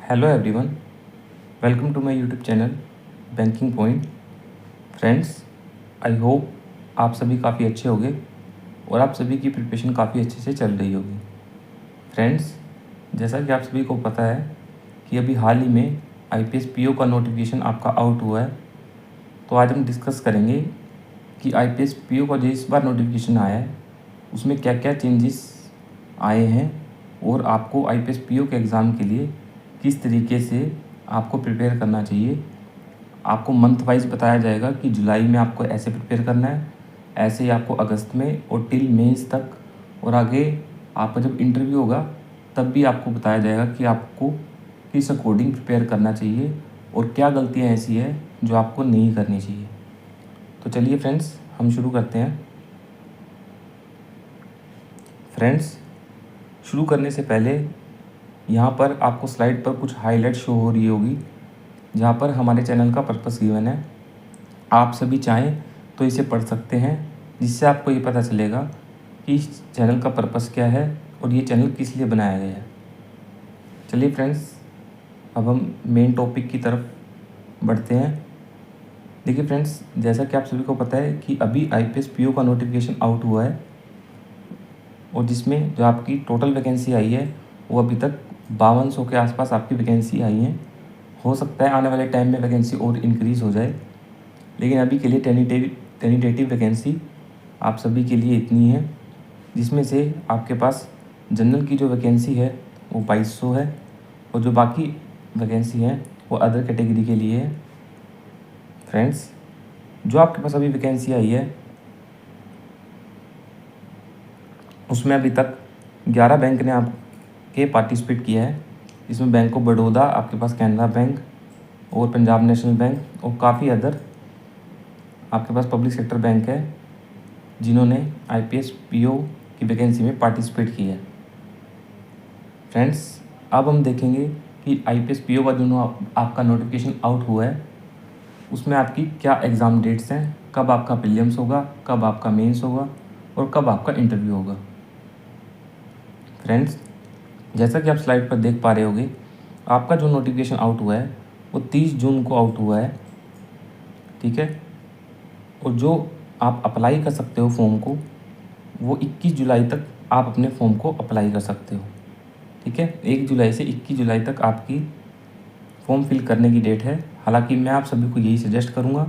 Hello everyone, welcome to my YouTube channel banking point. Friends, I hope आप सभी काफ़ी अच्छे होंगे और आप सभी की प्रिपरेशन काफ़ी अच्छे से चल रही होगी। फ्रेंड्स, जैसा कि आप सभी को पता है कि अभी हाल ही में आईपीएस पीओ का नोटिफिकेशन आपका आउट हुआ है, तो आज हम डिस्कस करेंगे कि आईपीएस पीओ का जो इस बार नोटिफिकेशन आया है उसमें क्या क्या चेंजेस आए हैं और आपको आईपीएस पीओ के एग्ज़ाम के लिए किस तरीके से आपको प्रिपेयर करना चाहिए। आपको मंथ वाइज बताया जाएगा कि जुलाई में आपको ऐसे प्रिपेयर करना है, ऐसे ही आपको अगस्त में और टिल मेंस तक, और आगे आपका जब इंटरव्यू होगा तब भी आपको बताया जाएगा कि आपको किस अकॉर्डिंग प्रिपेयर करना चाहिए और क्या गलतियां ऐसी है जो आपको नहीं करनी चाहिए। तो चलिए फ्रेंड्स, हम शुरू करते हैं। फ्रेंड्स, शुरू करने से पहले यहाँ पर आपको स्लाइड पर कुछ हाईलाइट शो हो रही होगी जहाँ पर हमारे चैनल का पर्पस गिवन है। आप सभी चाहें तो इसे पढ़ सकते हैं, जिससे आपको ये पता चलेगा कि इस चैनल का पर्पस क्या है और ये चैनल किस लिए बनाया गया है। चलिए फ्रेंड्स, अब हम मेन टॉपिक की तरफ बढ़ते हैं। देखिए फ्रेंड्स, जैसा कि आप सभी को पता है कि अभी आईपीएस पीओ का नोटिफिकेशन आउट हुआ है और जिसमें जो आपकी टोटल वैकेंसी आई है वो अभी तक 5200 के आसपास आपकी वैकेंसी आई हैं। हो सकता है आने वाले टाइम में वैकेंसी और इंक्रीज़ हो जाए, लेकिन अभी के लिए टेनिटेटिव वैकेंसी आप सभी के लिए इतनी है, जिसमें से आपके पास जनरल की जो वैकेंसी है वो 2200 है और जो बाकी वैकेंसी है वो अदर कैटेगरी के लिए है। फ्रेंड्स, जो आपके पास अभी वैकेंसी आई है उसमें अभी तक 11 बैंक ने आपके पार्टिसिपेट किया है। इसमें बैंक ऑफ बड़ौदा, आपके पास कैनरा बैंक और पंजाब नेशनल बैंक और काफ़ी अदर आपके पास पब्लिक सेक्टर बैंक है जिन्होंने आईपीएस पीओ की वैकेंसी में पार्टिसिपेट किया है। फ्रेंड्स, अब हम देखेंगे कि आईपीएस पीओ का जो आपका नोटिफिकेशन आउट हुआ है उसमें आपकी क्या एग्ज़ाम डेट्स हैं, कब आपका प्रीलिम्स होगा, कब आपका मेंस होगा और कब आपका इंटरव्यू होगा। फ्रेंड्स, जैसा कि आप स्लाइड पर देख पा रहे होंगे, आपका जो नोटिफिकेशन आउट हुआ है वो 30 जून को आउट हुआ है, ठीक है। और जो आप अप्लाई कर सकते हो फॉर्म को, वो 21 जुलाई तक आप अपने फॉर्म को अप्लाई कर सकते हो, ठीक है। 1 जुलाई से 21 जुलाई तक आपकी फॉर्म फिल करने की डेट है। हालांकि मैं आप सभी को यही सजेस्ट करूँगा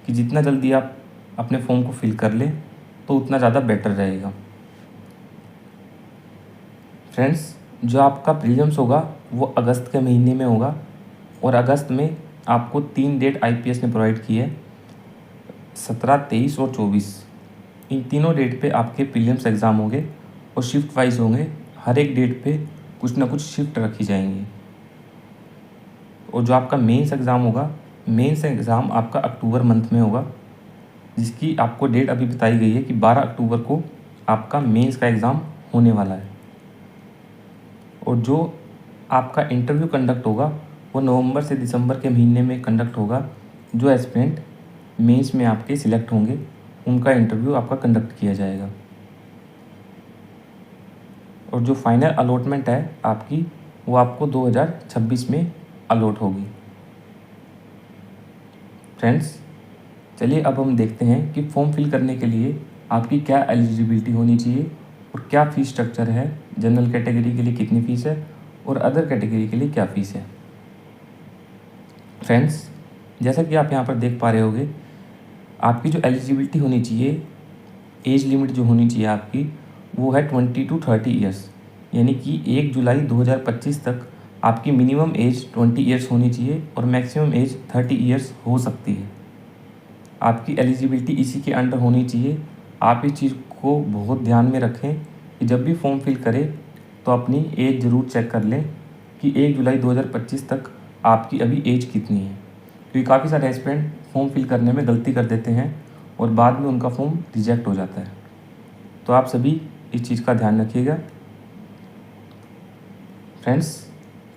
कि जितना जल्दी आप अपने फॉर्म को फिल कर लें तो उतना ज़्यादा बेटर रहेगा। फ्रेंड्स, जो आपका प्रीलिम्स होगा वो अगस्त के महीने में होगा और अगस्त में आपको 3 डेट आईपीएस ने प्रोवाइड की है, 17, 23 और 24। इन तीनों डेट पे आपके प्रीलिम्स एग्ज़ाम होंगे और शिफ्ट वाइज होंगे। हर एक डेट पे कुछ ना कुछ शिफ्ट रखी जाएंगी। और जो आपका मेंस एग्ज़ाम होगा, मेंस एग्ज़ाम आपका अक्टूबर मंथ में होगा, जिसकी आपको डेट अभी बताई गई है कि 12 अक्टूबर को आपका मेंस का एग्ज़ाम होने वाला है। और जो आपका इंटरव्यू कंडक्ट होगा वो नवंबर से दिसंबर के महीने में कंडक्ट होगा। जो एस्पिरेंट मेंस में आपके सिलेक्ट होंगे उनका इंटरव्यू आपका कंडक्ट किया जाएगा और जो फाइनल अलॉटमेंट है आपकी वो आपको 2026 में अलॉट होगी। फ्रेंड्स, चलिए अब हम देखते हैं कि फॉर्म फिल करने के लिए आपकी क्या एलिजिबिलिटी होनी चाहिए और क्या फ़ीस स्ट्रक्चर है। जनरल कैटेगरी के लिए कितनी फ़ीस है और अदर कैटेगरी के लिए क्या फ़ीस है। फ्रेंड्स, जैसा कि आप यहाँ पर देख पा रहे होंगे, आपकी जो एलिजिबिलिटी होनी चाहिए, एज लिमिट जो होनी चाहिए आपकी, वो है 20 to 30 ईयर्स। यानी कि 1 जुलाई 2025 तक आपकी मिनिमम एज 20 ईयर्स होनी चाहिए और मैक्सिमम एज 30 ईयर्स हो सकती है। आपकी एलिजिबिलिटी इसी के अंडर होनी चाहिए। आप इस चीज़ को बहुत ध्यान में रखें कि जब भी फॉर्म फिल करें तो अपनी एज ज़रूर चेक कर लें कि 1 जुलाई 2025 तक आपकी अभी एज कितनी है, क्योंकि काफ़ी सारे एस्पिरेंट फॉर्म फिल करने में गलती कर देते हैं और बाद में उनका फॉर्म रिजेक्ट हो जाता है। तो आप सभी इस चीज़ का ध्यान रखिएगा। फ्रेंड्स,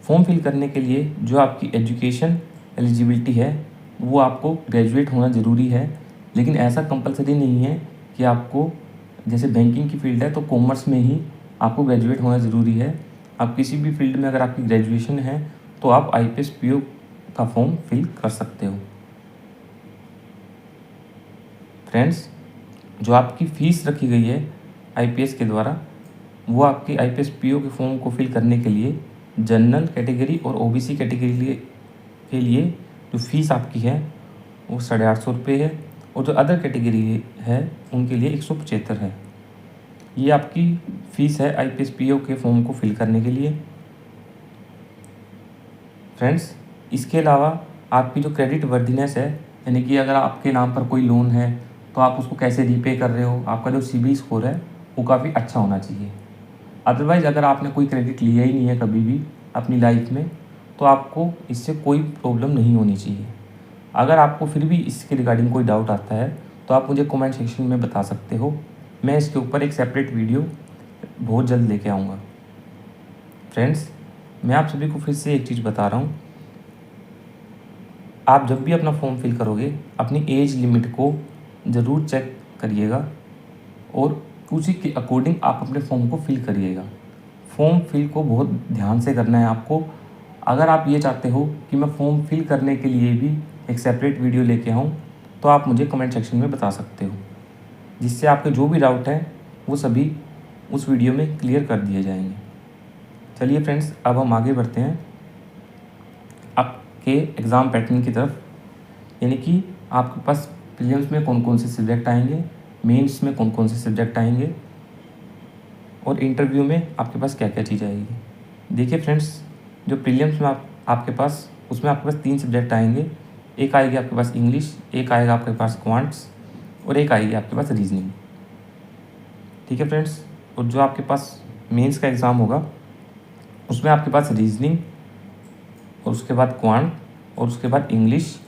फॉर्म फिल करने के लिए जो आपकी एजुकेशन एलिजिबिलिटी है वो आपको ग्रेजुएट होना ज़रूरी है, लेकिन ऐसा कंपलसरी नहीं है कि आपको, जैसे बैंकिंग की फील्ड है तो कॉमर्स में ही आपको ग्रेजुएट होना ज़रूरी है। आप किसी भी फील्ड में अगर आपकी ग्रेजुएशन है तो आप IPS PO का फॉर्म फिल कर सकते हो। फ्रेंड्स, जो आपकी फ़ीस रखी गई है IPS के द्वारा, वो आपकी IPS PO के फॉर्म को फिल करने के लिए जनरल कैटेगरी और OBC कैटेगरी के लिए जो फ़ीस आपकी है वो 850 रुपये है, और जो अदर कैटेगरी है उनके लिए 175 है। ये आपकी फ़ीस है IPS PO के फॉर्म को फिल करने के लिए। फ्रेंड्स, इसके अलावा आपकी जो क्रेडिट वर्दीनेस है, यानी कि अगर आपके नाम पर कोई लोन है तो आप उसको कैसे रीपे कर रहे हो, आपका जो सिबिल स्कोर है वो काफ़ी अच्छा होना चाहिए। अदरवाइज़ अगर आपने कोई क्रेडिट लिया ही नहीं है कभी भी अपनी लाइफ में, तो आपको इससे कोई प्रॉब्लम नहीं होनी चाहिए। अगर आपको फिर भी इसके रिगार्डिंग कोई डाउट आता है तो आप मुझे कमेंट सेक्शन में बता सकते हो। मैं इसके ऊपर एक सेपरेट वीडियो बहुत जल्द लेके आऊँगा। फ्रेंड्स, मैं आप सभी को फिर से एक चीज़ बता रहा हूँ, आप जब भी अपना फॉर्म फिल करोगे अपनी एज लिमिट को ज़रूर चेक करिएगा और उसी के अकॉर्डिंग आप अपने फॉर्म को फिल करिएगा। फॉर्म फिल को बहुत ध्यान से करना है आपको। अगर आप ये चाहते हो कि मैं फॉर्म फिल करने के लिए भी एक सेपरेट वीडियो लेके आऊँ, तो आप मुझे कमेंट सेक्शन में बता सकते हो, जिससे आपके जो भी डाउट हैं वो सभी उस वीडियो में क्लियर कर दिए जाएंगे। चलिए फ्रेंड्स, अब हम आगे बढ़ते हैं आपके एग्ज़ाम पैटर्न की तरफ, यानी कि आपके पास प्रीलिम्स में कौन कौन से सब्जेक्ट आएंगे, मेंस में कौन कौन से सब्जेक्ट आएंगे और इंटरव्यू में आपके पास क्या क्या चीज़ आएगी। देखिए फ्रेंड्स, जो प्रीलिम्स में आपके पास उसमें आपके पास 3 सब्जेक्ट आएंगे। एक आएगी आपके पास इंग्लिश, एक आएगा आपके पास क्वांट्स और एक आएगी आपके पास रीजनिंग। ठीक है फ्रेंड्स, और जो आपके पास मेंस का एग्ज़ाम होगा उसमें आपके पास रीजनिंग और उसके बाद क्वांट और उसके बाद इंग्लिश,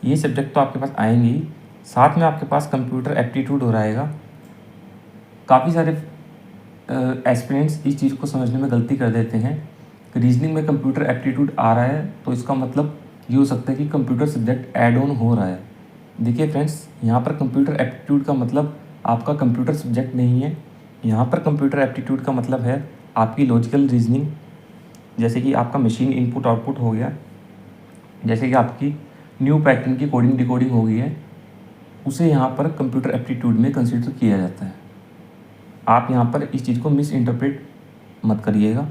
ये सब्जेक्ट तो आपके पास आएंगे ही। साथ में आपके पास कंप्यूटर एप्टीट्यूड हो रहेगा। काफ़ी सारे एस्पिरेंट्स इस चीज़ को समझने में गलती कर देते हैं कि रीजनिंग में कंप्यूटर एप्टीट्यूड आ रहा है तो इसका मतलब ये हो सकता है कि कंप्यूटर सब्जेक्ट ऐड ऑन हो रहा है। देखिए फ्रेंड्स, यहाँ पर कंप्यूटर एप्टीट्यूड का मतलब आपका कंप्यूटर सब्जेक्ट नहीं है। यहाँ पर कंप्यूटर एप्टीट्यूड का मतलब है आपकी लॉजिकल रीजनिंग, जैसे कि आपका मशीन इनपुट आउटपुट हो गया, जैसे कि आपकी न्यू पैटर्न की कोडिंग डिकोडिंग हो गई है, उसे यहाँ पर कंप्यूटर एप्टीट्यूड में कंसिडर किया जाता है। आप यहाँ पर इस चीज़ को मिस इंटरप्रेट मत करिएगा।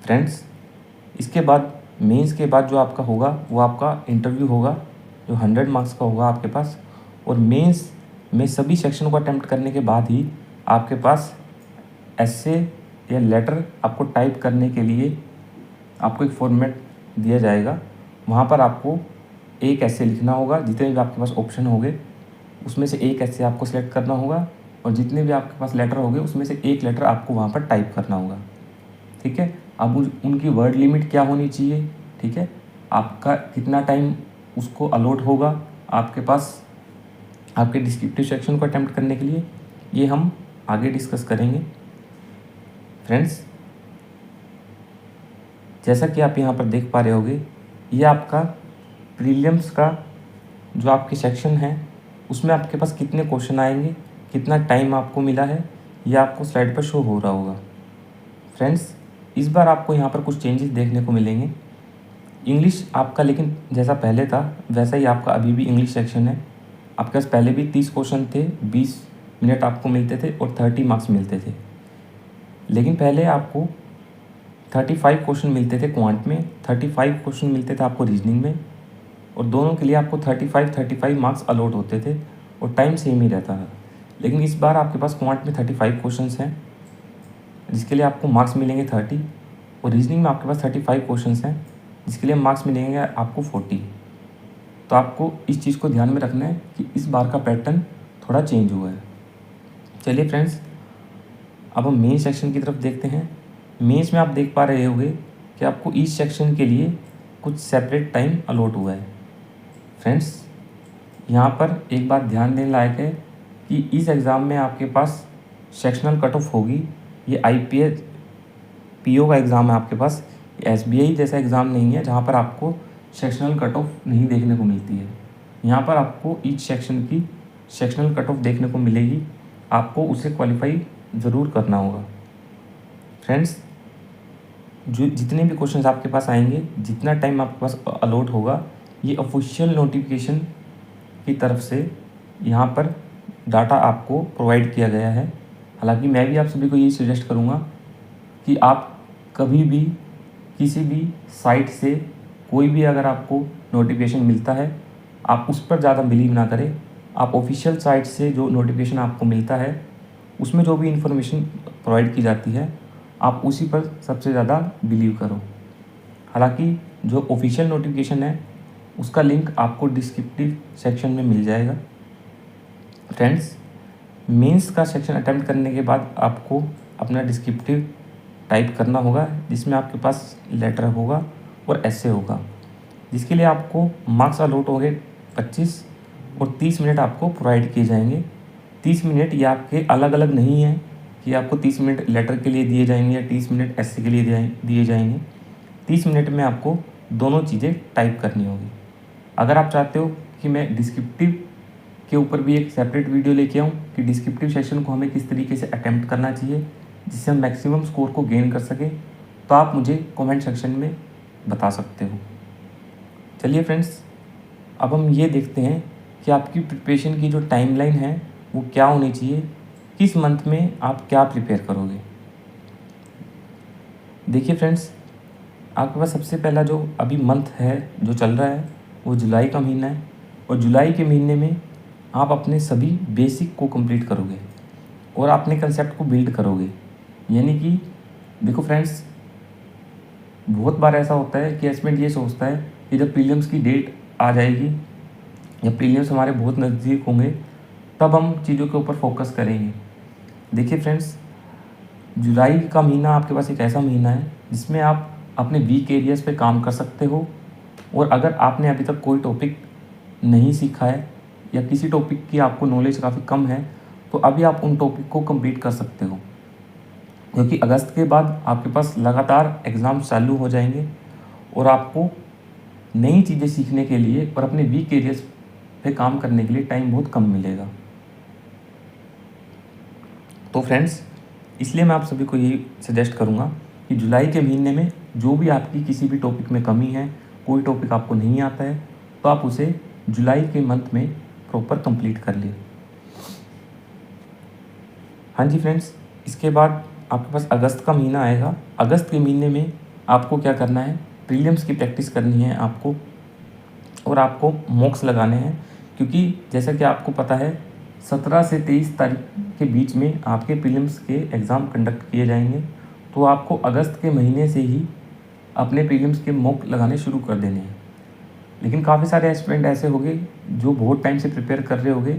फ्रेंड्स, इसके बाद मेंस के बाद जो आपका होगा वो आपका इंटरव्यू होगा, जो 100 मार्क्स का होगा आपके पास। और मेंस में सभी सेक्शन को अटेम्प्ट करने के बाद ही आपके पास एसे या लेटर आपको टाइप करने के लिए आपको एक फॉर्मेट दिया जाएगा। वहाँ पर आपको एक ऐसे लिखना होगा, जितने भी आपके पास ऑप्शन होंगे उसमें से एक ऐसे आपको सेलेक्ट करना होगा, और जितने भी आपके पास लेटर होंगे उसमें से एक लेटर आपको वहाँ पर टाइप करना होगा। ठीक है, अब उनकी वर्ड लिमिट क्या होनी चाहिए, ठीक है, आपका कितना टाइम उसको अलॉट होगा आपके पास आपके डिस्क्रिप्टिव सेक्शन को अटेम्प्ट करने के लिए, ये हम आगे डिस्कस करेंगे। फ्रेंड्स, जैसा कि आप यहाँ पर देख पा रहे होगे, ये आपका प्रीलिम्स का जो आपके सेक्शन है उसमें आपके पास कितने क्वेश्चन आएंगे, कितना टाइम आपको मिला है, ये आपको स्लाइड पर शो हो रहा होगा। फ्रेंड्स, इस बार आपको यहाँ पर कुछ चेंजेस देखने को मिलेंगे। इंग्लिश आपका लेकिन जैसा पहले था वैसा ही आपका अभी भी इंग्लिश सेक्शन है। आपके पास पहले भी 30 क्वेश्चन थे, 20 मिनट आपको मिलते थे और 30 मार्क्स मिलते थे। लेकिन पहले आपको 35 क्वेश्चन मिलते थे क्वांट में, 35 क्वेश्चन मिलते थे आपको रीजनिंग में, और दोनों के लिए आपको 35 मार्क्स अलॉट होते थे और टाइम सेम ही रहता था। लेकिन इस बार आपके पास क्वांट में 35 क्वेश्चंस हैं, जिसके लिए आपको मार्क्स मिलेंगे 30, और रीजनिंग में आपके पास 35 क्वेश्चंस हैं, जिसके लिए मार्क्स मिलेंगे आपको 40। तो आपको इस चीज़ को ध्यान में रखना है कि इस बार का पैटर्न थोड़ा चेंज हुआ है। चलिए फ्रेंड्स, अब हम मेन सेक्शन की तरफ देखते हैं। मेंस में आप देख पा रहे होंगे कि आपको इस सेक्शन के लिए कुछ सेपरेट टाइम अलॉट हुआ है। फ्रेंड्स, यहाँ पर एक बात ध्यान देने लायक है कि इस एग्ज़ाम में आपके पास सेक्शनल कट ऑफ होगी। ये IPS PO का एग्ज़ाम है आपके पास, SBI जैसा एग्ज़ाम नहीं है जहाँ पर आपको सेक्शनल कट ऑफ नहीं देखने को मिलती है। यहाँ पर आपको ईच सेक्शन की सेक्शनल कट ऑफ देखने को मिलेगी, आपको उसे क्वालिफाई ज़रूर करना होगा। फ्रेंड्स, जो जितने भी क्वेश्चंस आपके पास आएंगे, जितना टाइम आपके पास अलॉट होगा, ये ऑफिशियल नोटिफिकेशन की तरफ से यहाँ पर डाटा आपको प्रोवाइड किया गया है। हालांकि मैं भी आप सभी को यही सजेस्ट करूँगा कि आप कभी भी किसी भी साइट से कोई भी अगर आपको नोटिफिकेशन मिलता है, आप उस पर ज़्यादा बिलीव ना करें। आप ऑफिशियल साइट से जो नोटिफिकेशन आपको मिलता है, उसमें जो भी इंफॉर्मेशन प्रोवाइड की जाती है, आप उसी पर सबसे ज़्यादा बिलीव करो। हालांकि जो ऑफिशियल नोटिफिकेशन है उसका लिंक आपको डिस्क्रिप्टिव सेक्शन में मिल जाएगा। फ्रेंड्स, मेंस का सेक्शन अटेम्प्ट करने के बाद आपको अपना डिस्क्रिप्टिव टाइप करना होगा, जिसमें आपके पास लेटर होगा और ऐसे होगा, जिसके लिए आपको मार्क्स अलॉट होंगे 25 और 30 मिनट आपको प्रोवाइड किए जाएंगे। 30 मिनट ये आपके अलग अलग नहीं है कि आपको 30 मिनट लेटर के लिए दिए जाएंगे या 30 मिनट ऐसे के लिए दिए जाएंगे। 30 मिनट में आपको दोनों चीज़ें टाइप करनी होगी। अगर आप चाहते हो कि मैं डिस्क्रिप्टिव के ऊपर भी एक सेपरेट वीडियो लेके आऊँ कि डिस्क्रिप्टिव सेशन को हमें किस तरीके से अटेम्प्ट करना चाहिए जिससे हम मैक्सिमम स्कोर को गेन कर सकें, तो आप मुझे कमेंट सेक्शन में बता सकते हो। चलिए फ्रेंड्स, अब हम ये देखते हैं कि आपकी प्रिपरेशन की जो टाइमलाइन है वो क्या होनी चाहिए, किस मंथ में आप क्या प्रिपेयर करोगे। देखिए फ्रेंड्स, आपके पास सबसे पहला जो अभी मंथ है जो चल रहा है वो जुलाई का महीना है, और जुलाई के महीने में आप अपने सभी बेसिक को कंप्लीट करोगे और अपने कंसेप्ट को बिल्ड करोगे। यानी कि देखो फ्रेंड्स, बहुत बार ऐसा होता है कि एस्पिरेंट ये सोचता है कि जब प्रीलिम्स की डेट आ जाएगी या प्रीलिम्स हमारे बहुत नज़दीक होंगे तब हम चीज़ों के ऊपर फोकस करेंगे। देखिए फ्रेंड्स, जुलाई का महीना आपके पास एक ऐसा महीना है जिसमें आप अपने वीक एरियाज़ पे काम कर सकते हो, और अगर आपने अभी तक कोई टॉपिक नहीं सीखा है या किसी टॉपिक की आपको नॉलेज काफ़ी कम है, तो अभी आप उन टॉपिक को कंप्लीट कर सकते हो, क्योंकि अगस्त के बाद आपके पास लगातार एग्ज़ाम चालू हो जाएंगे और आपको नई चीज़ें सीखने के लिए और अपने वीक एरियाज पे काम करने के लिए टाइम बहुत कम मिलेगा। तो फ्रेंड्स, इसलिए मैं आप सभी को यही सजेस्ट करूँगा कि जुलाई के महीने में जो भी आपकी किसी भी टॉपिक में कमी है, कोई टॉपिक आपको नहीं आता है, तो आप उसे जुलाई के मंथ में प्रॉपर कंप्लीट कर लिए। हाँ जी फ्रेंड्स, इसके बाद आपके पास अगस्त का महीना आएगा। अगस्त के महीने में आपको क्या करना है, प्रीलिम्स की प्रैक्टिस करनी है आपको, और आपको मॉक्स लगाने हैं, क्योंकि जैसा कि आपको पता है 17 से 23 तारीख के बीच में आपके प्रीलिम्स के एग्ज़ाम कंडक्ट किए जाएंगे। तो आपको अगस्त के महीने से ही अपने प्रीलिम्स के मॉक लगाने शुरू कर देने हैं। लेकिन काफ़ी सारे एस्पिरेंट ऐसे होंगे जो बहुत टाइम से प्रिपेयर कर रहे होंगे,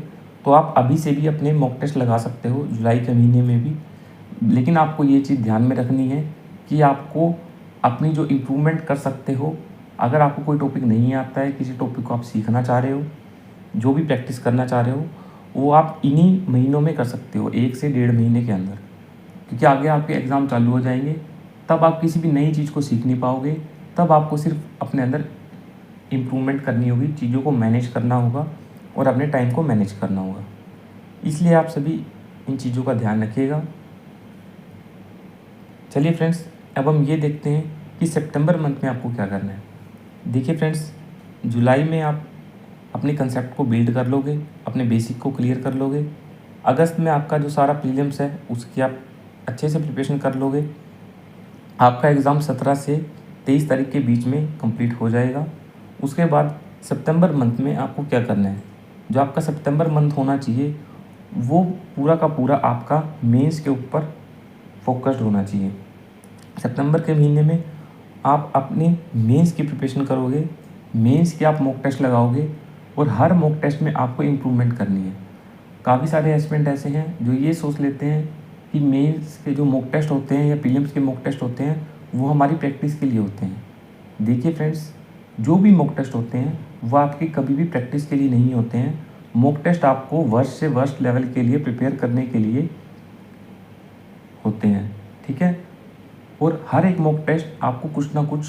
तो आप अभी से भी अपने मॉक टेस्ट लगा सकते हो जुलाई के महीने में भी। लेकिन आपको ये चीज़ ध्यान में रखनी है कि आपको अपनी जो इम्प्रूवमेंट कर सकते हो, अगर आपको कोई टॉपिक नहीं आता है, किसी टॉपिक को आप सीखना चाह रहे हो, जो भी प्रैक्टिस करना चाह रहे हो, वो आप इन्हीं महीनों में कर सकते हो, 1 से 1.5 महीने के अंदर, क्योंकि आगे आपके एग्ज़ाम चालू हो जाएंगे। तब आप किसी भी नई चीज़ को सीख नहीं पाओगे, तब आपको सिर्फ अपने अंदर इम्प्रूवमेंट करनी होगी, चीज़ों को मैनेज करना होगा और अपने टाइम को मैनेज करना होगा। इसलिए आप सभी इन चीज़ों का ध्यान रखिएगा। चलिए फ्रेंड्स, अब हम ये देखते हैं कि सितंबर मंथ में आपको क्या करना है। देखिए फ्रेंड्स, जुलाई में आप अपने कंसेप्ट को बिल्ड कर लोगे, अपने बेसिक को क्लियर कर लोगे। अगस्त में आपका जो सारा प्रीलिम्स है उसकी आप अच्छे से प्रिपरेशन कर लोगे। आपका एग्ज़ाम 17 से 23 तारीख के बीच में कंप्लीट हो जाएगा। उसके बाद सितंबर मंथ में आपको क्या करना है, जो आपका सितंबर मंथ होना चाहिए वो पूरा का पूरा आपका मेंस के ऊपर फोकस्ड होना चाहिए। सितंबर के महीने में आप अपने मेंस की प्रिपरेशन करोगे, मेंस के आप मॉक टेस्ट लगाओगे और हर मॉक टेस्ट में आपको इम्प्रूवमेंट करनी है। काफ़ी सारे एस्पिरेंट ऐसे हैं जो ये सोच लेते हैं कि मेंस के जो मॉक टेस्ट होते हैं या प्रीलिम्स के मॉक टेस्ट होते हैं वो हमारी प्रैक्टिस के लिए होते हैं। देखिए फ्रेंड्स, जो भी मॉक टेस्ट होते हैं वो आपकी कभी भी प्रैक्टिस के लिए नहीं होते हैं। मॉक टेस्ट आपको वर्स्ट से वर्स्ट लेवल के लिए प्रिपेयर करने के लिए होते हैं, ठीक है। और हर एक मॉक टेस्ट आपको कुछ ना कुछ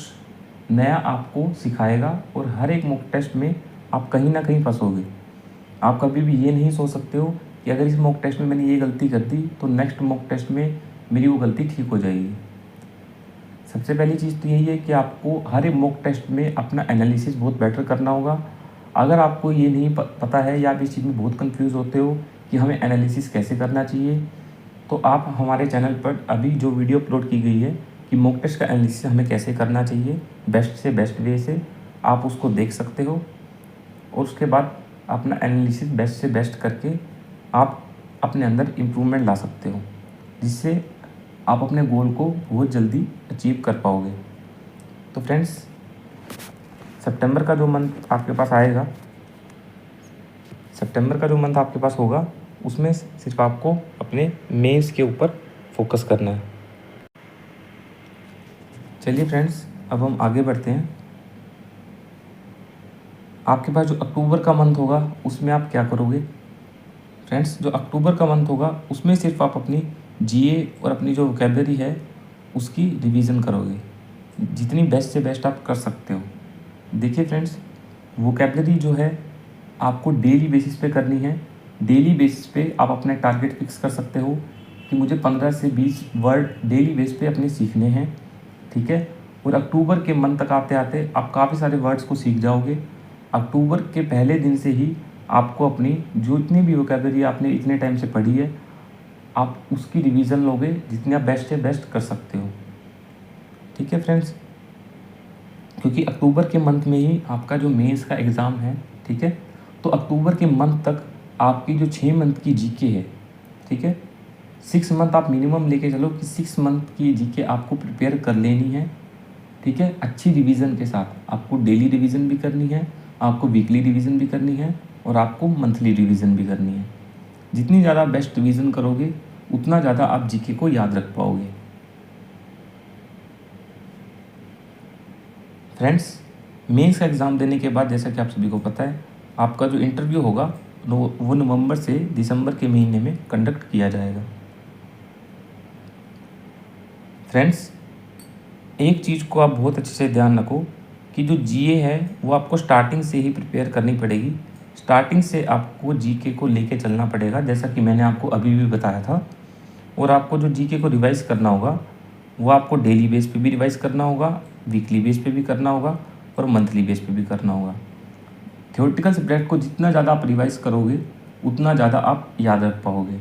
नया आपको सिखाएगा और हर एक मॉक टेस्ट में आप कहीं ना कहीं फंसोगे। आप कभी भी ये नहीं सोच सकते हो कि अगर इस मॉक टेस्ट में मैंने ये गलती कर दी तो नेक्स्ट मॉक टेस्ट में मेरी वो गलती ठीक हो जाएगी। सबसे पहली चीज़ तो यही है कि आपको हर एक मॉक टेस्ट में अपना एनालिसिस बहुत बेटर करना होगा। अगर आपको ये नहीं पता है या आप इस चीज़ में बहुत कंफ्यूज होते हो कि हमें एनालिसिस कैसे करना चाहिए, तो आप हमारे चैनल पर अभी जो वीडियो अपलोड की गई है कि मॉक टेस्ट का एनालिसिस हमें कैसे करना चाहिए बेस्ट से बेस्ट वे से, आप उसको देख सकते हो और उसके बाद अपना एनालिसिस बेस्ट से बेस्ट करके आप अपने अंदर इम्प्रूवमेंट ला सकते हो, जिससे आप अपने गोल को बहुत जल्दी अचीव कर पाओगे। तो फ्रेंड्स, सितंबर का जो मंथ आपके पास आएगा, सितंबर का जो मंथ आपके पास होगा, उसमें सिर्फ आपको अपने मेंस के ऊपर फोकस करना है। चलिए फ्रेंड्स, अब हम आगे बढ़ते हैं। आपके पास जो अक्टूबर का मंथ होगा उसमें आप क्या करोगे? फ्रेंड्स, जो अक्टूबर का मंथ होगा उसमें सिर्फ आप अपनी जीए और अपनी जो वोकैबुलरी है उसकी रिवीजन करोगे, जितनी बेस्ट से बेस्ट आप कर सकते हो। देखिए फ्रेंड्स, वोकैबुलरी जो है आपको डेली बेसिस पे करनी है। डेली बेसिस पे आप अपने टारगेट फिक्स कर सकते हो कि मुझे 15 से 20 वर्ड डेली बेस पे अपने सीखने हैं, ठीक है। और अक्टूबर के मंथ तक आते आते आप काफ़ी सारे वर्ड्स को सीख जाओगे। अक्टूबर के पहले दिन से ही आपको अपनी जो इतनी भी वोकैबुलरी आपने इतने टाइम से पढ़ी है, आप उसकी रिवीजन लोगे, जितनी आप बेस्ट से बेस्ट कर सकते हो, ठीक है फ्रेंड्स। क्योंकि अक्टूबर के मंथ में ही आपका जो मेंस का एग्ज़ाम है, ठीक है। तो अक्टूबर के मंथ तक आपकी जो 6 मंथ की जीके है, ठीक है, 6 मंथ आप मिनिमम लेके चलो कि 6 मंथ की जीके आपको प्रिपेयर कर लेनी है, ठीक है। अच्छी रिवीजन के साथ आपको डेली रिवीजन भी करनी है, आपको वीकली रिवीजन भी करनी है और आपको मंथली रिवीजन भी करनी है। जितनी ज़्यादा बेस्ट रिवीजन करोगे उतना ज़्यादा आप जीके को याद रख पाओगे। फ्रेंड्स, मेंस का एग्ज़ाम देने के बाद जैसा कि आप सभी को पता है, आपका जो इंटरव्यू होगा वो नवंबर से दिसंबर के महीने में कंडक्ट किया जाएगा। फ्रेंड्स, एक चीज़ को आप बहुत अच्छे से ध्यान रखो कि जो जीए है वो आपको स्टार्टिंग से ही प्रिपेयर करनी पड़ेगी। स्टार्टिंग से आपको जीके को लेके चलना पड़ेगा, जैसा कि मैंने आपको अभी भी बताया था। और आपको जो जीके को रिवाइज़ करना होगा वो आपको डेली बेस पे भी रिवाइज़ करना होगा, वीकली बेस पे भी करना होगा और मंथली बेस पे भी करना होगा। थ्योरेटिकल सब्जेक्ट को जितना ज़्यादा आप रिवाइज़ करोगे उतना ज़्यादा आप याद रख पाओगे।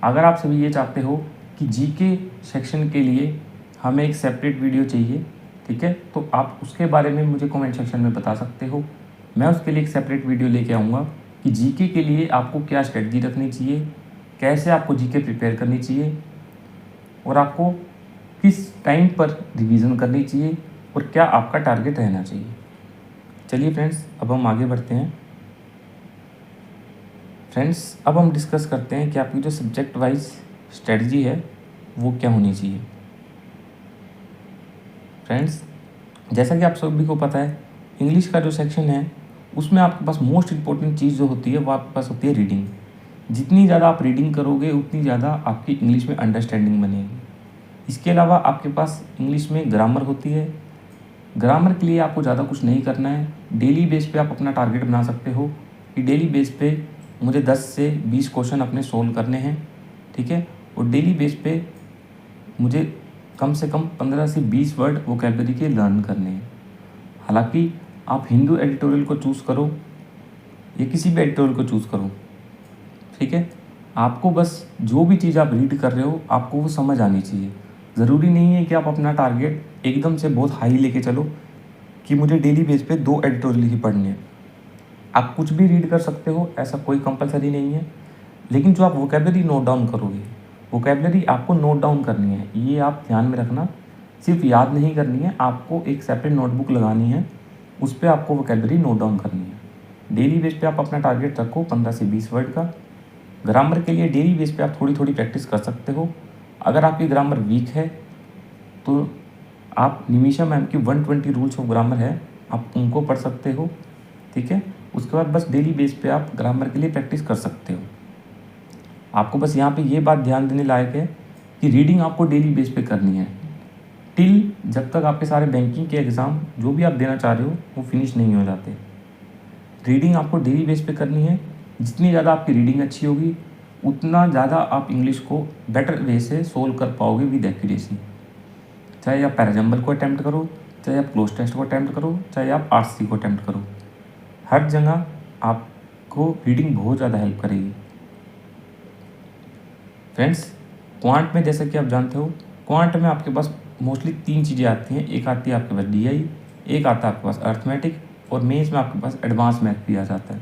अगर आप सभी ये चाहते हो कि जीके सेक्शन के लिए हमें एक सेपरेट वीडियो चाहिए, ठीक है, तो आप उसके बारे में मुझे कमेंट सेक्शन में बता सकते हो। मैं उसके लिए एक सेपरेट वीडियो लेके आऊँगा कि जीके के लिए आपको क्या स्ट्रेटजी रखनी चाहिए, कैसे आपको जीके प्रिपेयर करनी चाहिए और आपको किस टाइम पर रिवीजन करनी चाहिए और क्या आपका टारगेट रहना चाहिए। चलिए फ्रेंड्स, अब हम आगे बढ़ते हैं। फ्रेंड्स, अब हम डिस्कस करते हैं कि आपकी जो सब्जेक्ट वाइज स्ट्रेटजी है वो क्या होनी चाहिए। फ्रेंड्स, जैसा कि आप सभी को पता है, इंग्लिश का जो सेक्शन है उसमें आपके पास मोस्ट इम्पोर्टेंट चीज़ जो होती है वो आपके पास होती है रीडिंग। जितनी ज़्यादा आप रीडिंग करोगे उतनी ज़्यादा आपकी इंग्लिश में अंडरस्टैंडिंग बनेगी। इसके अलावा आपके पास इंग्लिश में ग्रामर होती है। ग्रामर के लिए आपको ज़्यादा कुछ नहीं करना है। डेली बेस पे आप अपना टारगेट बना सकते हो कि डेली बेस पे मुझे 10 से 20 क्वेश्चन अपने सोल्व करने हैं, ठीक है। और डेली बेस पे मुझे कम से कम 15 से 20 वर्ड वोकैबुलरी के लर्न करने हैं। हालांकि आप हिंदू एडिटोरियल को चूज़ करो या किसी भी एडिटोरियल को चूज़ करो, ठीक है, आपको बस जो भी चीज़ आप रीड कर रहे हो आपको वो समझ आनी चाहिए। ज़रूरी नहीं है कि आप अपना टारगेट एकदम से बहुत हाई लेके चलो कि मुझे डेली बेस पे 2 एडिटोरियल ही पढ़ने हैं। आप कुछ भी रीड कर सकते हो, ऐसा कोई कंपलसरी नहीं है। लेकिन जो आप वोकैबुलरी नोट डाउन करोगे, वोकैबुलरी आपको नोट डाउन करनी है, ये आप ध्यान में रखना। सिर्फ याद नहीं करनी है, आपको एक सेपरेट नोटबुक लगानी है, उस पर आपको वोकैबुलरी नोट डाउन करनी है। डेली बेस पे आप अपना टारगेट रखो 15 से 20 वर्ड का। ग्रामर के लिए डेली बेस पे आप थोड़ी थोड़ी प्रैक्टिस कर सकते हो। अगर आपकी ग्रामर वीक है तो आप निमिषा मैम की 120 रूल्स ऑफ ग्रामर है, आप उनको पढ़ सकते हो, ठीक है। उसके बाद बस डेली बेस पे आप ग्रामर के लिए प्रैक्टिस कर सकते हो। आपको बस यहाँ पे ये बात ध्यान देने लायक है कि रीडिंग आपको डेली बेस पे करनी है टिल जब तक आपके सारे बैंकिंग के एग्ज़ाम जो भी आप देना चाह रहे हो वो फिनिश नहीं हो जाते। रीडिंग आपको डेली बेस पे करनी है। जितनी ज़्यादा आपकी रीडिंग अच्छी होगी उतना ज़्यादा आप इंग्लिश को बेटर वे से सोल्व कर पाओगे विद एक्यूरेसी। चाहे आप पैराजम्बल को अटैम्प्ट करो, चाहे आप क्लोज टेस्ट को अटैम्प्ट करो, चाहे आप आरसी को अटैम्प्ट करो, हर जगह आपको रीडिंग बहुत ज़्यादा हेल्प करेगी। फ्रेंड्स, क्वांट में जैसा कि आप जानते हो, क्वांट में आपके पास मोस्टली 3 चीज़ें आती हैं। एक आती है आपके पास डीआई, एक आता है आपके पास अर्थमेटिक, और मेंस में आपके पास एडवांस मैथ भी आ जाता है।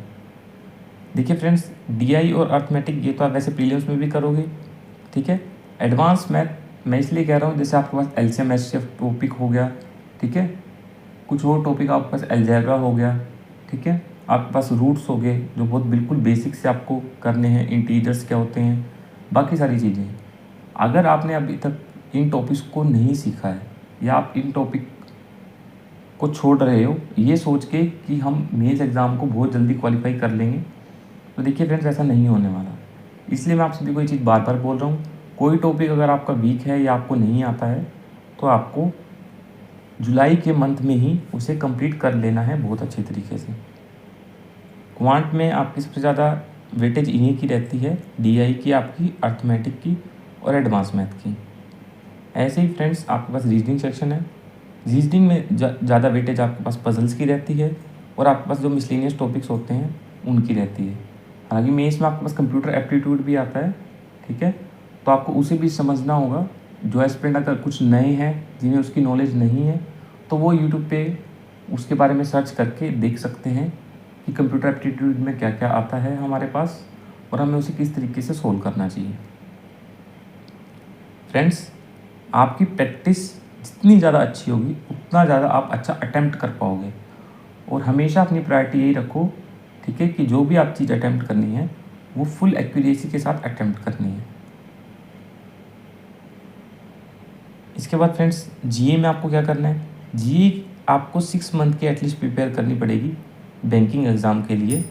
देखिए फ्रेंड्स, डीआई और अर्थमेटिक ये तो आप वैसे प्रीलिम्स में भी करोगे, ठीक है। एडवांस मैथ मैं इसलिए कह रहा हूँ, जैसे आपके पास एलसीएम एचसीएफ टॉपिक हो गया, ठीक है, कुछ और टॉपिक आपके पास अलजेब्रा हो गया, ठीक है, आपके पास रूट्स हो गए जो बहुत बिल्कुल बेसिक से आपको करने हैं, इंटीजर्स क्या होते हैं, बाकी सारी चीज़ें। अगर आपने अभी तक इन टॉपिक्स को नहीं सीखा है या आप इन टॉपिक को छोड़ रहे हो ये सोच के कि हम मेंस एग्ज़ाम को बहुत जल्दी क्वालिफाई कर लेंगे, तो देखिए फ्रेंड्स, ऐसा नहीं होने वाला। इसलिए मैं आप सभी को ये चीज़ बार बार बोल रहा हूँ, कोई टॉपिक अगर आपका वीक है या आपको नहीं आता है तो आपको जुलाई के मंथ में ही उसे कंप्लीट कर लेना है बहुत अच्छे तरीके से। क्वांट में आपकी सबसे ज़्यादा वेटेज इन्हीं की रहती है, डीआई की, आपकी अर्थमेटिक की और एडवांस मैथ की। ऐसे ही फ्रेंड्स, आपके पास रीजनिंग सेक्शन है। रीजनिंग में ज़्यादा वेटेज आपके पास पजल्स की रहती है और आपके पास जो मिसलेनियस टॉपिक्स होते हैं उनकी रहती है। हालांकि मेंस में आपके पास कंप्यूटर एप्टीट्यूड भी आता है, ठीक है, तो आपको उसे भी समझना होगा। जो एस्पिरेंट अगर कुछ नए हैं जिन्हें उसकी नॉलेज नहीं है तो वो यूट्यूब पे उसके बारे में सर्च करके देख सकते हैं कि कंप्यूटर एप्टीट्यूड में क्या क्या आता है हमारे पास और हमें उसे किस तरीके से सोल्व करना चाहिए। फ्रेंड्स, आपकी प्रैक्टिस जितनी ज़्यादा अच्छी होगी उतना ज़्यादा आप अच्छा अटैम्प्ट कर पाओगे। और हमेशा अपनी प्रायोरिटी यही रखो, ठीक है, कि जो भी आप चीज़ अटैम्प्ट करनी है वो फुल एक्यूरेसी के साथ अटैम्प्ट करनी है। इसके बाद फ्रेंड्स, जीए में आपको क्या करना है, जीए आपको 6 मंथ की एटलीस्ट प्रिपेयर करनी पड़ेगी बैंकिंग एग्ज़ाम के लिए,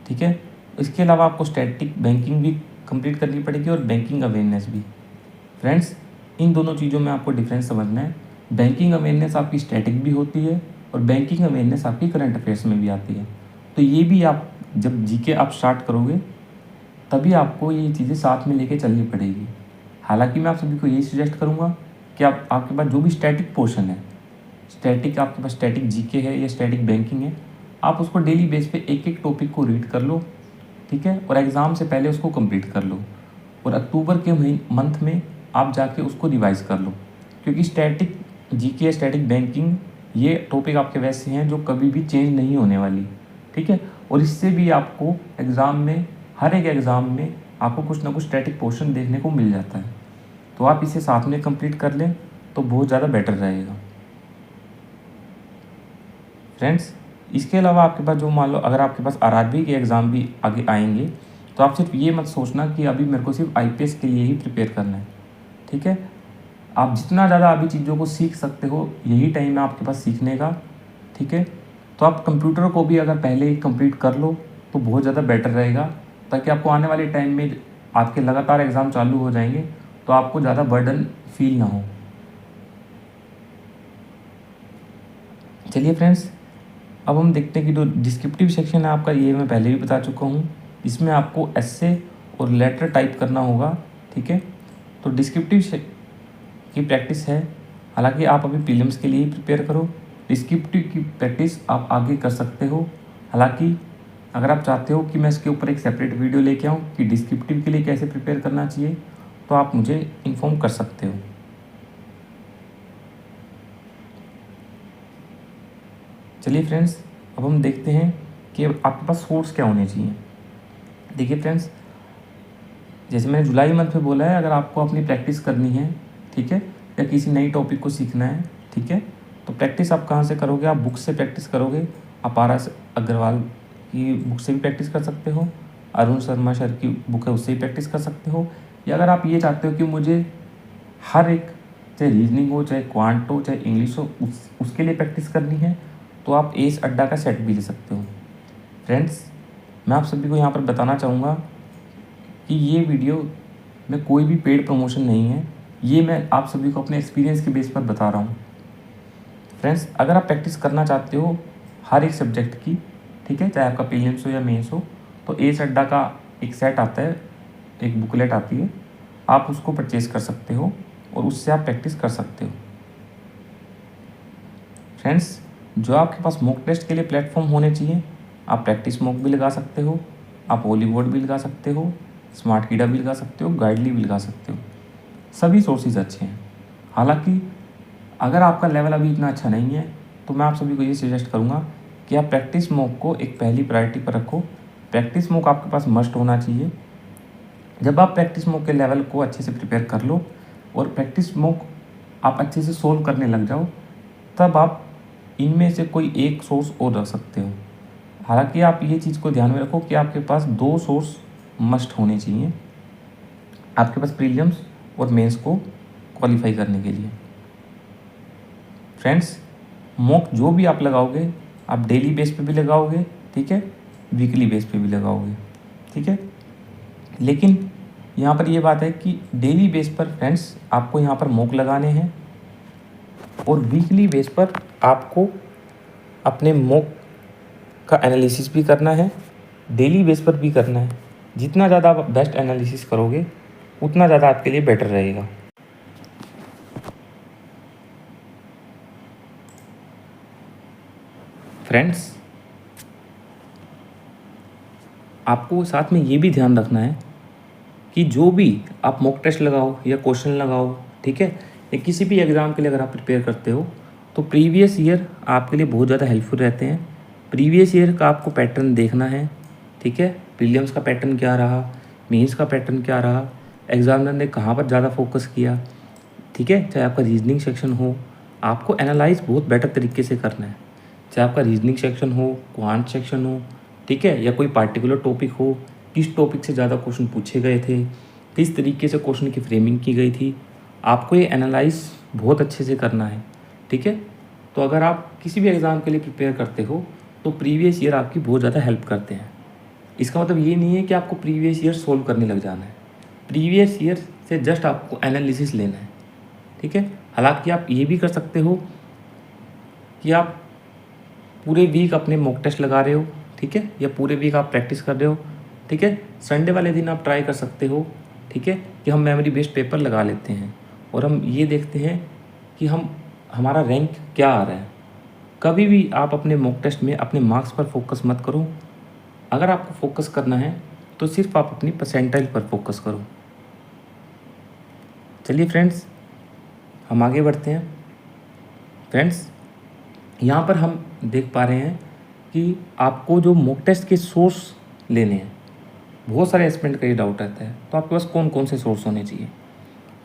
ठीक है। इसके अलावा आपको स्टैटिक बैंकिंग भी कंप्लीट करनी पड़ेगी और बैंकिंग अवेयरनेस भी। फ्रेंड्स, इन दोनों चीज़ों में आपको डिफरेंस समझना है। बैंकिंग अवेयरनेस आपकी स्टैटिक भी होती है और बैंकिंग अवेयरनेस आपकी करंट अफेयर्स में भी आती है। तो ये भी आप जब जीके आप स्टार्ट करोगे तभी आपको ये चीज़ें साथ में लेके चलनी पड़ेगी। हालांकि मैं आप सभी को यही सजेस्ट करूँगा कि आप आपके पास जो भी स्टैटिक पोर्शन है, स्टैटिक आपके पास स्टैटिक जीके है या स्टैटिक बैंकिंग है, आप उसको डेली बेस पे एक एक टॉपिक को रीड कर लो, ठीक है, और एग्ज़ाम से पहले उसको कंप्लीट कर लो और अक्टूबर के मंथ में आप जाके उसको रिवाइज कर लो। क्योंकि स्टैटिक जीके, स्टैटिक बैंकिंग ये टॉपिक आपके वैसे हैं जो कभी भी चेंज नहीं होने वाली, ठीक है, और इससे भी आपको एग्ज़ाम में, हर एक एग्ज़ाम में आपको कुछ ना कुछ स्टैटिक पोर्शन देखने को मिल जाता है। तो आप इसे साथ में कंप्लीट कर लें तो बहुत ज़्यादा बेटर रहेगा। फ्रेंड्स, इसके अलावा आपके पास जो मान लो अगर आपके पास आरआरबी के एग्ज़ाम भी आगे आएंगे तो आप सिर्फ ये मत सोचना कि अभी मेरे को सिर्फ आईपीएस के लिए ही प्रिपेयर करना है, ठीक है। आप जितना ज़्यादा अभी चीज़ों को सीख सकते हो यही टाइम है आपके पास सीखने का, ठीक है। तो आप कंप्यूटर को भी अगर पहले ही कंप्लीट कर लो तो बहुत ज़्यादा बेटर रहेगा, ताकि आपको आने वाले टाइम में आपके लगातार एग्ज़ाम चालू हो जाएंगे तो आपको ज़्यादा बर्डन फील ना हो। चलिए फ्रेंड्स, अब हम देखते हैं कि जो डिस्क्रिप्टिव सेक्शन है आपका, ये मैं पहले भी बता चुका हूँ, इसमें आपको एस्से और लेटर टाइप करना होगा, ठीक है। तो डिस्क्रिप्टिव की प्रैक्टिस है, हालांकि आप अभी प्रीलिम्स के लिए ही प्रिपेयर करो। डिस्क्रिप्टिव की प्रैक्टिस आप आगे कर सकते हो। हालांकि अगर आप चाहते हो कि मैं इसके ऊपर एक सेपरेट वीडियो लेके आऊँ कि डिस्क्रिप्टिव के लिए कैसे प्रिपेयर करना चाहिए, तो आप मुझे इन्फॉर्म कर सकते हो। चलिए फ्रेंड्स, अब हम देखते हैं कि आपके पास सोर्स क्या होने चाहिए। देखिए फ्रेंड्स, जैसे मैंने जुलाई मंथ में बोला है, अगर आपको अपनी प्रैक्टिस करनी है, ठीक है, या किसी नई टॉपिक को सीखना है, ठीक है, तो प्रैक्टिस आप कहाँ से करोगे, आप बुक से प्रैक्टिस करोगे। आप आर.एस. अग्रवाल की बुक से भी प्रैक्टिस कर सकते हो, अरुण शर्मा सर की बुक है उससे भी प्रैक्टिस कर सकते हो, या अगर आप ये चाहते हो कि मुझे हर एक, चाहे रीजनिंग हो, चाहे क्वांट हो, चाहे इंग्लिश हो, उसके लिए प्रैक्टिस करनी है, तो आप एस अड्डा का सेट भी ले सकते हो। फ्रेंड्स, मैं आप सभी को यहाँ पर बताना चाहूँगा कि ये वीडियो में कोई भी पेड प्रमोशन नहीं है, ये मैं आप सभी को अपने एक्सपीरियंस के बेस पर बता रहा हूँ। फ्रेंड्स, अगर आप प्रैक्टिस करना चाहते हो हर एक सब्जेक्ट की, ठीक है, चाहे आपका प्रीलिम्स हो या मेंस हो, तो एस अड्डा का एक सेट आता है, एक बुकलेट आती है, आप उसको परचेज़ कर सकते हो और उससे आप प्रैक्टिस कर सकते हो। फ्रेंड्स, जो आपके पास मॉक टेस्ट के लिए प्लेटफॉर्म होने चाहिए, आप प्रैक्टिस मॉक भी लगा सकते हो, आप हॉलीवुड भी लगा सकते हो, स्मार्ट कीडा भी लगा सकते हो, गाइडली भी लगा सकते हो। सभी सोर्सेज अच्छे हैं। हालांकि अगर आपका लेवल अभी इतना अच्छा नहीं है तो मैं आप सभी को ये सजेस्ट करूँगा कि आप प्रैक्टिस मॉक को एक पहली प्रायोरिटी पर रखो। प्रैक्टिस मॉक आपके पास मस्ट होना चाहिए। जब आप प्रैक्टिस मॉक के लेवल को अच्छे से प्रिपेयर कर लो और प्रैक्टिस मॉक आप अच्छे से सोल्व करने लग जाओ, तब आप इनमें से कोई एक सोर्स और रख सकते हो। हालांकि आप ये चीज़ को ध्यान में रखो कि आपके पास 2 सोर्स मस्ट होने चाहिए आपके पास प्रीलिम्स और मेंस को क्वालिफाई करने के लिए। फ्रेंड्स, मॉक जो भी आप लगाओगे, आप डेली बेस पे भी लगाओगे, ठीक है, वीकली बेस पे भी लगाओगे, ठीक है। लेकिन यहाँ पर ये बात है कि डेली बेस पर फ्रेंड्स आपको यहाँ पर मॉक लगाने हैं और वीकली बेस पर आपको अपने मॉक का एनालिसिस भी करना है, डेली बेस पर भी करना है। जितना ज़्यादा आप बेस्ट एनालिसिस करोगे उतना ज़्यादा आपके लिए बेटर रहेगा। फ्रेंड्स, आपको साथ में ये भी ध्यान रखना है कि जो भी आप मॉक टेस्ट लगाओ या क्वेश्चन लगाओ, ठीक है, या किसी भी एग्ज़ाम के लिए अगर आप प्रिपेयर करते हो तो प्रीवियस ईयर आपके लिए बहुत ज़्यादा हेल्पफुल रहते हैं। प्रीवियस ईयर का आपको पैटर्न देखना है, ठीक है, प्रीलिम्स का पैटर्न क्या रहा, मेंस का पैटर्न क्या रहा, एग्जामिनर ने कहाँ पर ज़्यादा फोकस किया, ठीक है। चाहे आपका रीजनिंग सेक्शन हो, आपको एनालाइज बहुत बेटर तरीके से करना है। चाहे आपका रीजनिंग सेक्शन हो, क्वांट सेक्शन हो, ठीक है, या कोई पार्टिकुलर टॉपिक हो, किस टॉपिक से ज़्यादा क्वेश्चन पूछे गए थे, किस तरीके से क्वेश्चन की फ्रेमिंग की गई थी, आपको ये एनालाइज बहुत अच्छे से करना है, ठीक है। तो अगर आप किसी भी एग्ज़ाम के लिए प्रिपेयर करते हो तो प्रीवियस ईयर आपकी बहुत ज़्यादा हेल्प करते हैं। इसका मतलब ये नहीं है कि आपको प्रीवियस ईयर सोल्व करने लग जाना है। प्रीवियस ईयर से जस्ट आपको एनालिसिस लेना है, ठीक है। हालांकि आप ये भी कर सकते हो कि आप पूरे वीक अपने मॉक टेस्ट लगा रहे हो, ठीक है, या पूरे वीक आप प्रैक्टिस कर रहे हो, ठीक है। संडे वाले दिन आप ट्राई कर सकते हो, ठीक है, कि हम मेमोरी बेस्ड पेपर लगा लेते हैं और हम ये देखते हैं कि हमारा रैंक क्या आ रहा है। कभी भी आप अपने मॉक टेस्ट में अपने मार्क्स पर फोकस मत करो। अगर आपको फोकस करना है तो सिर्फ आप अपनी परसेंटाइल पर फोकस करो। चलिए फ्रेंड्स, हम आगे बढ़ते हैं। फ्रेंड्स, यहाँ पर हम देख पा रहे हैं कि आपको जो मॉक टेस्ट के सोर्स लेने हैं, बहुत सारे एस्पिरेंट का ये डाउट रहता है, तो आपके पास कौन कौन से सोर्स होने चाहिए।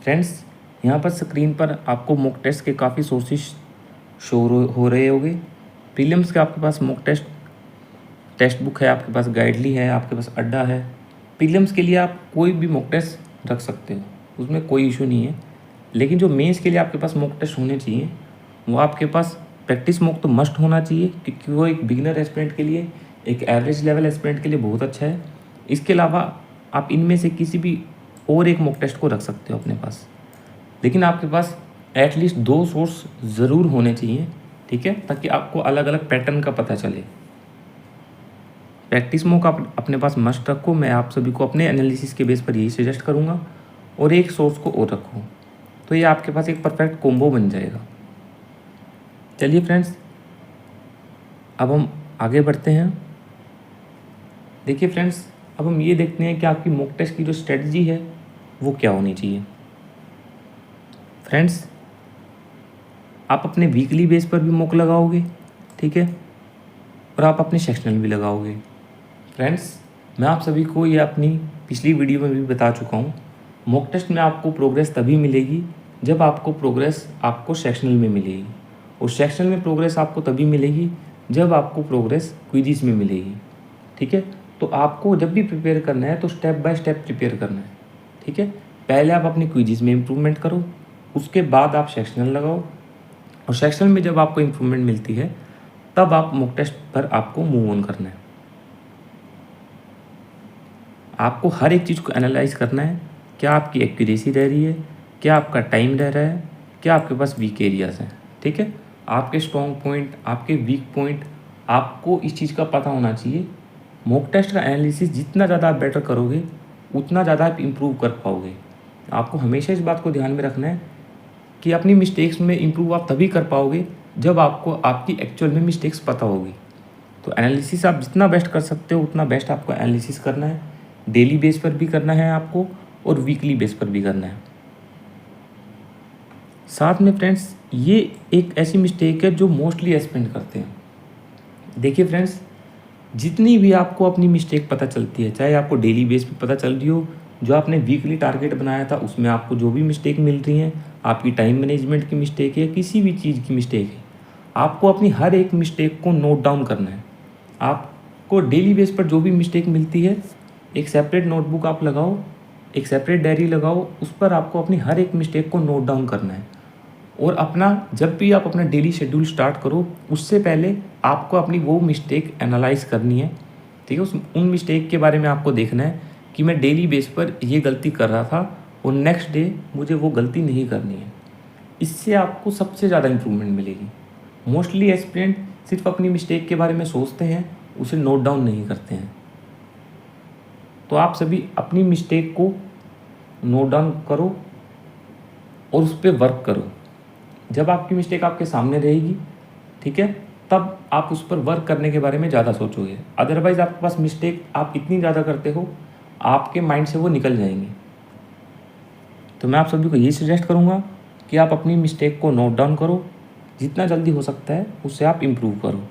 फ्रेंड्स, यहाँ पर स्क्रीन पर आपको मॉक टेस्ट के काफ़ी सोर्सेस शो हो रहे होंगे। प्रीलिम्स के आपके पास मॉक टेस्ट बुक है, आपके पास गाइडली है, आपके पास अड्डा है। प्रीलिम्स के लिए आप कोई भी मॉक टेस्ट रख सकते हो, उसमें कोई इशू नहीं है। लेकिन जो मेंस के लिए आपके पास मॉक टेस्ट होने चाहिए वो आपके पास प्रैक्टिस मॉक तो मस्ट होना चाहिए, क्योंकि वो एक बिगिनर एस्पिरेंट के लिए, एक एवरेज लेवल एस्पिरेंट के लिए बहुत अच्छा है। इसके अलावा आप इनमें से किसी भी और एक मॉक टेस्ट को रख सकते हो अपने पास, लेकिन आपके पास एटलीस्ट 2 सोर्स ज़रूर होने चाहिए, ठीक है, ताकि आपको अलग अलग पैटर्न का पता चले। प्रैक्टिस मॉक आप अपने पास मस्ट रखो। मैं आप सभी को अपने एनालिसिस के बेस पर यही सजेस्ट करूँगा, और एक सोर्स को और रखो, तो ये आपके पास एक परफेक्ट कॉम्बो बन जाएगा। चलिए फ्रेंड्स, अब हम आगे बढ़ते हैं। देखिए फ्रेंड्स, अब हम ये देखते हैं कि आपकी मॉक टेस्ट की जो स्ट्रेटजी है वो क्या होनी चाहिए। फ्रेंड्स, आप अपने वीकली बेस पर भी मॉक लगाओगे, ठीक है, और आप अपने सेक्शनल भी लगाओगे। फ्रेंड्स, मैं आप सभी को ये अपनी पिछली वीडियो में भी बता चुका हूँ, मॉक टेस्ट में आपको प्रोग्रेस तभी मिलेगी जब आपको प्रोग्रेस आपको सेक्शनल में मिलेगी, और सेक्शनल में प्रोग्रेस आपको तभी मिलेगी जब आपको प्रोग्रेस क्विज़ में मिलेगी, ठीक है। तो आपको जब भी प्रिपेयर करना है तो स्टेप बाय स्टेप प्रिपेयर करना है, ठीक है। पहले आप अपनी क्विज़ में इम्प्रूवमेंट करो, उसके बाद आप सेक्शनल लगाओ, और सेक्शनल में जब आपको इम्प्रूवमेंट मिलती है तब आप मॉक टेस्ट पर आपको मूव ऑन करना है। आपको हर एक चीज़ को एनालाइज करना है, क्या आपकी एक्यूरेसी रह रही है, क्या आपका टाइम रह रहा है, क्या आपके पास वीक एरियाज़ हैं, ठीक है। आपके स्ट्रॉन्ग पॉइंट, आपके वीक पॉइंट, आपको इस चीज़ का पता होना चाहिए। मॉक टेस्ट का एनालिसिस जितना ज़्यादा आप बेटर करोगे उतना ज़्यादा आप इम्प्रूव कर पाओगे। आपको हमेशा इस बात को ध्यान में रखना है कि अपनी मिस्टेक्स में इम्प्रूव आप तभी कर पाओगे जब आपको आपकी एक्चुअल में मिस्टेक्स पता होगी। तो एनालिसिस आप जितना बेस्ट कर सकते हो उतना बेस्ट आपको एनालिसिस करना है। डेली बेस पर भी करना है आपको और वीकली बेस पर भी करना है। साथ में फ्रेंड्स ये एक ऐसी मिस्टेक है जो मोस्टली एस्पेंड करते हैं। देखिए फ्रेंड्स, जितनी भी आपको अपनी मिस्टेक पता चलती है, चाहे आपको डेली बेस पे पता चल रही हो, जो आपने वीकली टारगेट बनाया था उसमें आपको जो भी मिस्टेक मिल रही हैं, आपकी टाइम मैनेजमेंट की मिस्टेक है, किसी भी चीज़ की मिस्टेक है, आपको अपनी हर एक मिस्टेक को नोट डाउन करना है। आपको डेली बेस पर जो भी मिस्टेक मिलती है, एक सेपरेट नोटबुक आप लगाओ, एक सेपरेट डायरी लगाओ, उस पर आपको अपनी हर एक मिस्टेक को नोट डाउन करना है। और अपना जब भी आप अपना डेली शेड्यूल स्टार्ट करो उससे पहले आपको अपनी वो मिस्टेक एनालाइज करनी है। ठीक है, उन मिस्टेक के बारे में आपको देखना है कि मैं डेली बेस पर ये गलती कर रहा था और नेक्स्ट डे मुझे वो गलती नहीं करनी है। इससे आपको सबसे ज़्यादा इम्प्रूवमेंट मिलेगी। मोस्टली एस्पिरेंट सिर्फ अपनी मिस्टेक के बारे में सोचते हैं, उसे नोट डाउन नहीं करते हैं। तो आप सभी अपनी मिस्टेक को नोट डाउन करो और उस पर वर्क करो। जब आपकी मिस्टेक आपके सामने रहेगी, ठीक है, तब आप उस पर वर्क करने के बारे में ज़्यादा सोचोगे। अदरवाइज़ आपके पास मिस्टेक आप इतनी ज़्यादा करते हो, आपके माइंड से वो निकल जाएंगे। तो मैं आप सभी को ये सजेस्ट करूँगा कि आप अपनी मिस्टेक को नोट डाउन करो, जितना जल्दी हो सकता है उससे आप इम्प्रूव करो।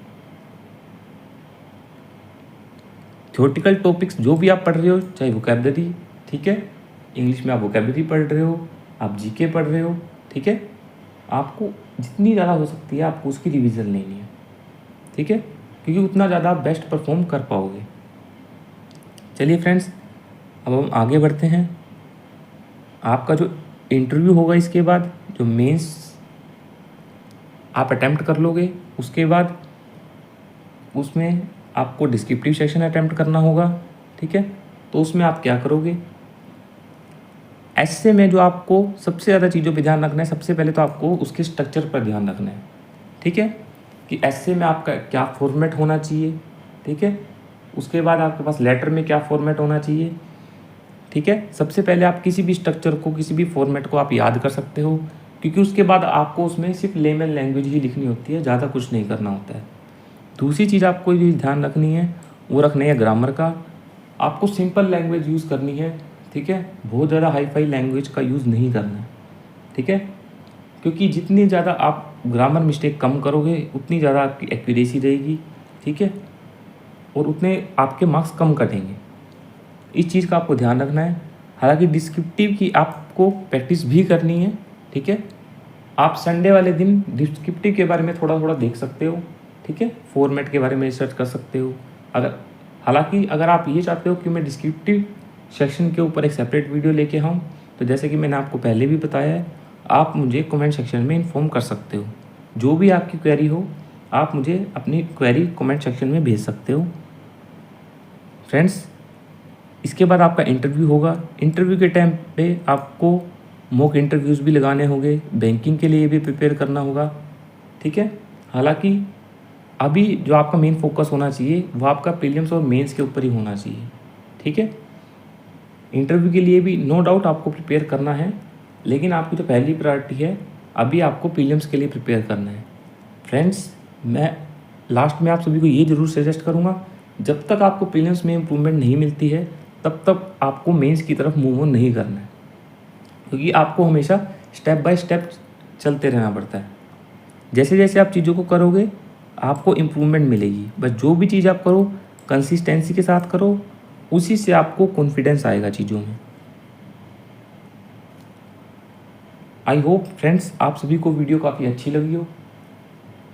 थ्योरेटिकल टॉपिक्स जो भी आप पढ़ रहे हो, चाहे वोकैबलरी, ठीक है, इंग्लिश में आप वोकैबलरी पढ़ रहे हो, आप जीके पढ़ रहे हो, ठीक है, आपको जितनी ज़्यादा हो सकती है आपको उसकी रिवीजन लेनी है। ठीक है, क्योंकि उतना ज़्यादा आप बेस्ट परफॉर्म कर पाओगे। चलिए फ्रेंड्स, अब हम आगे बढ़ते हैं। आपका जो इंटरव्यू होगा, इसके बाद जो मेंस आप अटेम्प्ट कर लोगे, उसके बाद उसमें आपको डिस्क्रिप्टिव सेक्शन अटेम्प्ट करना होगा। ठीक है, तो उसमें आप क्या करोगे, ऐसे में जो आपको सबसे ज़्यादा चीज़ों पे ध्यान रखना है, सबसे पहले तो आपको उसके स्ट्रक्चर पर ध्यान रखना है। ठीक है, कि ऐसे में आपका क्या फॉर्मेट होना चाहिए। ठीक है, उसके बाद आपके पास लेटर में क्या फॉर्मेट होना चाहिए। ठीक है, सबसे पहले आप किसी भी स्ट्रक्चर को, किसी भी फॉर्मेट को आप याद कर सकते हो, क्योंकि उसके बाद आपको उसमें सिर्फ लेमन लैंग्वेज ही लिखनी होती है, ज़्यादा कुछ नहीं करना होता है। दूसरी चीज़ आपको ये ध्यान रखनी है, वो रखना है ग्रामर का। आपको सिंपल लैंग्वेज यूज़ करनी है। ठीक है, बहुत ज़्यादा हाई फाई लैंग्वेज का यूज़ नहीं करना है। ठीक है, क्योंकि जितनी ज़्यादा आप ग्रामर मिस्टेक कम करोगे उतनी ज़्यादा आपकी एक्यूरेसी रहेगी। ठीक है, और उतने आपके मार्क्स कम कटेंगे। इस चीज़ का आपको ध्यान रखना है। हालांकि डिस्क्रिप्टिव की आपको प्रैक्टिस भी करनी है। ठीक है, आप संडे वाले दिन डिस्क्रिप्टिव के बारे में थोड़ा थोड़ा देख सकते हो। ठीक है, फॉर्मेट के बारे में रिसर्च कर सकते हो। अगर आप ये चाहते हो कि मैं डिस्क्रिप्टिव सेक्शन के ऊपर एक सेपरेट वीडियो लेके आऊँ, तो जैसे कि मैंने आपको पहले भी बताया है, आप मुझे कमेंट सेक्शन में इन्फॉर्म कर सकते हो। जो भी आपकी क्वेरी हो, आप मुझे अपनी क्वेरी कमेंट सेक्शन में भेज सकते हो। फ्रेंड्स, इसके बाद आपका इंटरव्यू होगा। इंटरव्यू के टाइम पे आपको मॉक इंटरव्यूज़ भी लगाने होंगे, बैंकिंग के लिए भी प्रिपेयर करना होगा। ठीक है, हालांकि अभी जो आपका मेन फोकस होना चाहिए वो आपका प्रीलिम्स और मेंस के ऊपर ही होना चाहिए। ठीक है, इंटरव्यू के लिए भी नो डाउट आपको प्रिपेयर करना है, लेकिन आपकी जो पहली प्रायोरिटी है अभी आपको प्रीलिम्स के लिए प्रिपेयर करना है। फ्रेंड्स, मैं लास्ट में आप सभी को ये ज़रूर सजेस्ट करूँगा, जब तक आपको प्रीलिम्स में इम्प्रूवमेंट नहीं मिलती है तब तक आपको मेंस की तरफ मूव ऑन नहीं करना है, क्योंकि आपको हमेशा स्टेप बाय स्टेप चलते रहना पड़ता है। जैसे जैसे आप चीज़ों को करोगे आपको इम्प्रूवमेंट मिलेगी। बस जो भी चीज़ आप करो कंसिस्टेंसी के साथ करो, उसी से आपको कॉन्फिडेंस आएगा चीज़ों में। आई होप फ्रेंड्स आप सभी को वीडियो काफ़ी अच्छी लगी हो।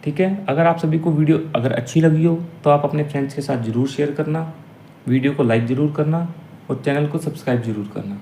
ठीक है, अगर आप सभी को वीडियो अगर अच्छी लगी हो तो आप अपने फ्रेंड्स के साथ ज़रूर शेयर करना, वीडियो को लाइक ज़रूर करना और चैनल को सब्सक्राइब ज़रूर करना।